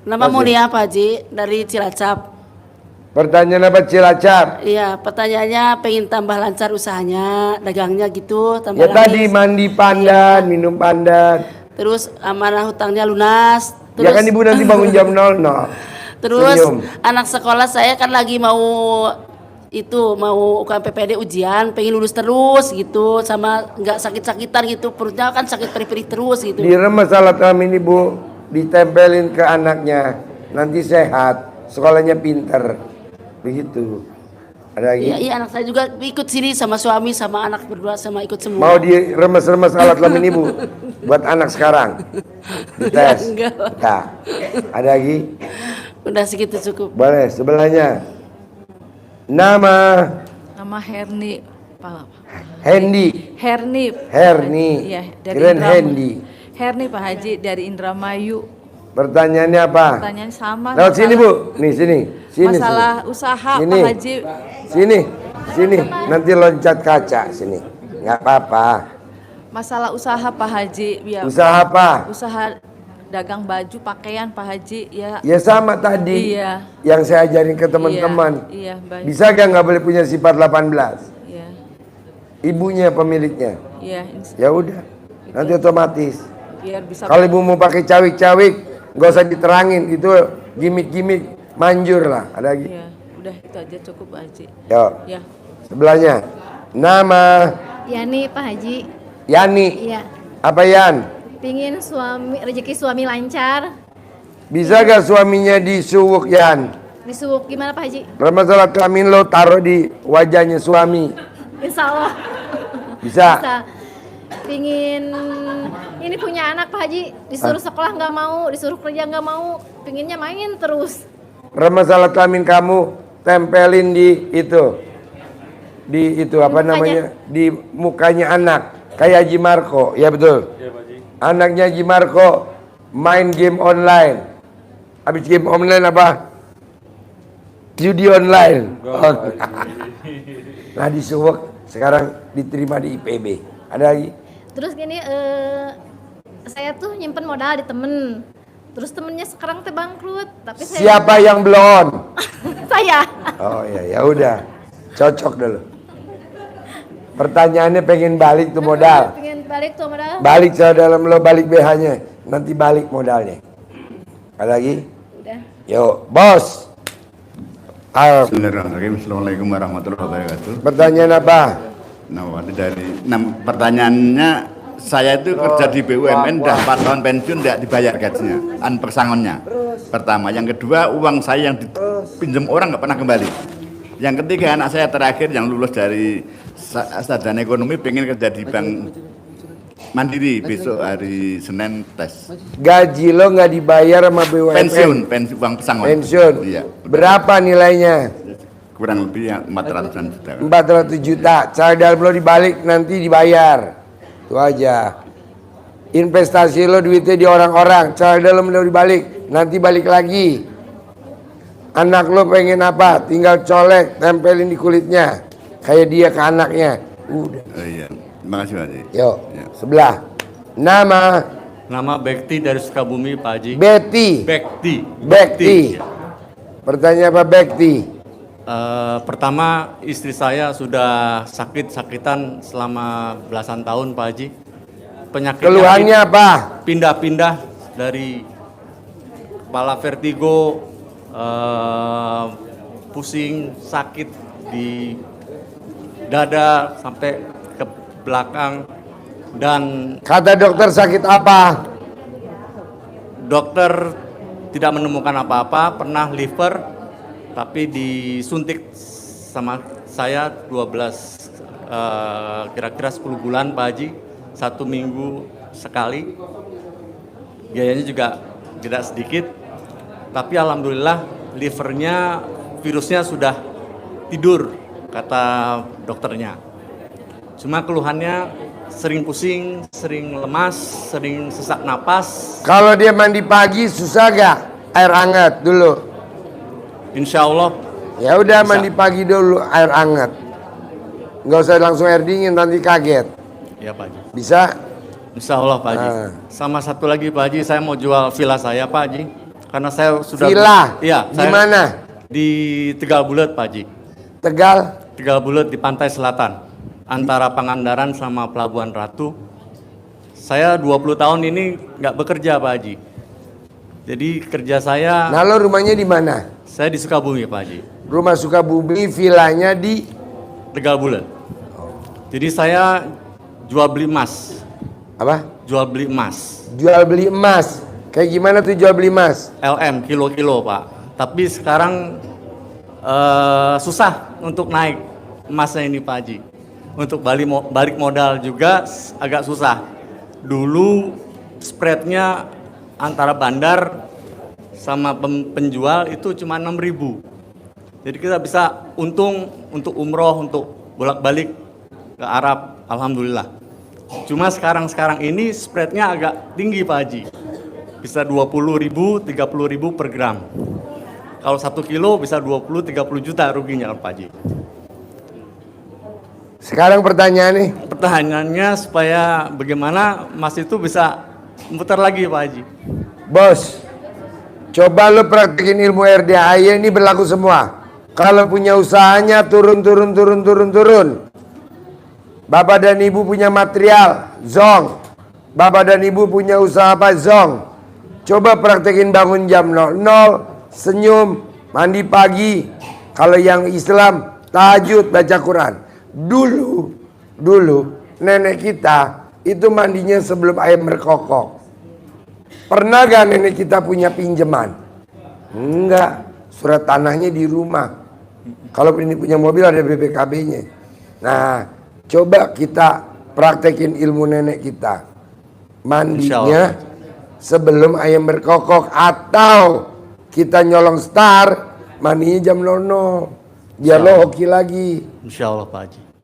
Nama Mulia Pak Haji dari Cilacap. Pertanyaan apa Cilacap? Iya, pertanyaannya pengen tambah lancar usahanya, dagangnya gitu, tambah Ya tadi laris. mandi pandan, Iya. minum pandan. Terus amanah hutangnya lunas. Ya Terus, kan ibu nanti bangun jam 00. terus Senyum. anak sekolah saya kan lagi mau UKM PPD ujian, pengen lulus terus gitu, sama nggak sakit-sakitan gitu, perutnya kan sakit perih-perih terus gitu. Diremes alat kelamin ibu, ditempelin ke anaknya, nanti sehat, sekolahnya pinter, begitu. Ada lagi? Iya, iya, anak saya juga ikut sini sama suami sama anak berdua sama ikut semua. Mau diremes-remes alat kelamin ibu buat anak sekarang, dites. Enggak. Nah, ada lagi? Udah segitu cukup. Boleh, sebelahnya. Nama Herni, Pak. Hendy. Herni. Iya, dari Keren Indramayu. Hendy. Herni Pak Haji dari Indramayu. Pertanyaannya apa? Pertanyaan sama. Lewat sini bu, nih sini, sini. Masalah sini. usaha Sini. Pak Haji. Sini, nanti loncat kaca sini, nggak apa-apa. Masalah usaha Pak Haji. Ya, Usaha apa? usaha dagang baju, pakaian Pak Haji. Ya. Ya sama tadi, Iya. yang saya ajarin ke teman-teman. Iya, baik. Bisa nggak boleh punya sifat 18? Iya. Ibunya pemiliknya. Iya, Ya udah, nanti otomatis. biar bisa. Kalau ibu mau pakai cawik-cawik, nggak usah diterangin, itu gimmick-gimmick, manjur lah. Ada lagi? Iya, udah itu aja cukup Pak Haji. Yo, Ya. sebelahnya. Nama Yani Pak Haji. Yani. Iya. Apa Yan? Pingin rezeki suami lancar. Bisa gak suaminya disuwuk Yan? Disuwuk gimana Pak Haji? Masalah kelamin lo taruh di wajahnya suami. Insya Allah. Bisa? Bisa. Pingin ini punya anak Pak Haji, disuruh sekolah nggak mau, disuruh kerja nggak mau, pinginnya main terus. Masalah kelamin kamu tempelin di itu apa namanya, di mukanya anak kayak Haji Marco, ya betul? Ya, Pak Haji. Anaknya Haji Marco main game online. Habis game online apa? Judi online. Oh. Nah disuwuk, sekarang diterima di IPB. Ada lagi? Terus gini, saya tuh nyimpen modal di temen. Terus temennya sekarang teh bangkrut, tapi saya Siapa yang belum? saya. Oh iya, ya udah, cocok dulu. Pertanyaannya pengen balik tuh modal. Pengen balik tuh modal. Balik saya dalam lo balik BH-nya, nanti balik modalnya. Ada lagi? Udah. Yuk, bos. Ayo, Bismillahirrahmanirrahim. Assalamualaikum warahmatullahi wabarakatuh. pertanyaan apa? Pertanyaannya, saya itu kerja di BUMN udah 4 tahun pensiun tidak dibayar gajinya, pesangonnya. Pertama, yang kedua uang saya yang dipinjam orang nggak pernah kembali. Yang ketiga anak saya terakhir yang lulus dari sarjana ekonomi pengen kerja di Bank Mandiri besok hari Senin tes. Gaji lo nggak dibayar sama BUMN? Pensiun uang pesangon. Pensiun. Iya. Berapa nilainya? Kurang lebih 400-an juta. 400 juta. Cara dalam lo dibalik nanti dibayar. Itu aja. Investasi lo duitnya di orang-orang. Cara dalam lo dibalik nanti balik lagi. Anak lo pengen apa? Tinggal colek, tempelin di kulitnya. Kayak dia ke anaknya. Udah. Oh, iya. Terima kasih Pak Haji. Yuk, Ya. sebelah. Nama Nama Bekti dari Sukabumi, Pak Haji. Betty. Bekti. Pertanyaan apa Bekti? Pertama, istri saya sudah sakit-sakitan selama belasan tahun, Pak Haji. Penyakitnya Keluhannya apa? pindah-pindah dari kepala vertigo, pusing, sakit di dada sampai ke belakang, dan Kata dokter sakit apa? dokter tidak menemukan apa-apa, pernah liver, tapi disuntik sama saya 12 kira-kira 10 bulan Pak Haji, 1 minggu sekali. Biayanya juga tidak sedikit, tapi alhamdulillah livernya, virusnya sudah tidur, kata dokternya. Cuma keluhannya sering pusing, sering lemas, sering sesak napas. Kalau dia mandi pagi susah gak? Air hangat dulu. Insya Allah Ya udah bisa. mandi pagi dulu air hangat. Nggak usah langsung air dingin nanti kaget. Ya Pak Haji. Bisa? Insya Allah Pak Haji. Ah. Sama satu lagi Pak Haji, saya mau jual villa saya Pak Haji. Karena saya sudah Villa. Iya, Di mana? Di Tegal Bulet, Pak Haji. Tegal. Tegal Bulet di pantai selatan antara Pangandaran sama Pelabuhan Ratu. Saya 20 tahun ini nggak bekerja, Pak Haji. Jadi kerja saya, Nah, lo rumahnya di mana? saya di Sukabumi, Pak Haji. Rumah Sukabumi, villanya di Tegal Bulet. Jadi saya jual beli emas. apa? Jual beli emas. Jual beli emas. Kayak gimana tuh jual beli emas? LM, kilo-kilo, Pak. Tapi sekarang susah untuk naik emasnya ini, Pak Haji. Untuk balik modal juga agak susah. Dulu spreadnya antara bandar sama penjual itu cuma 6.000. Jadi kita bisa untung untuk umroh, untuk bolak-balik ke Arab, alhamdulillah. Cuma sekarang ini spreadnya agak tinggi, Pak Haji. Bisa 20.000, 30.000 per gram. Kalau 1 kilo bisa 20-30 juta ruginya, Pak Haji. Sekarang pertanyaan nih. Pertanyaannya supaya bagaimana emas itu bisa muter lagi, Pak Haji. Bos, coba lo praktekin ilmu RDAY ini berlaku semua. Kalau punya usahanya turun. Bapak dan ibu punya material, zong. Bapak dan ibu punya usaha apa, zong. Coba praktekin bangun jam 00, senyum, mandi pagi. Kalau yang Islam, tahajud, baca Quran. Dulu nenek kita itu mandinya sebelum ayam berkokok. Pernah gak nenek kita punya pinjaman? Enggak, surat tanahnya di rumah. Kalau ini punya mobil ada BPKB-nya. Nah, coba kita praktekin ilmu nenek kita. Mandinya sebelum ayam berkokok, atau kita nyolong star, mandinya jam 00. Biar lo hoki lagi. Insya Allah, Pak Haji.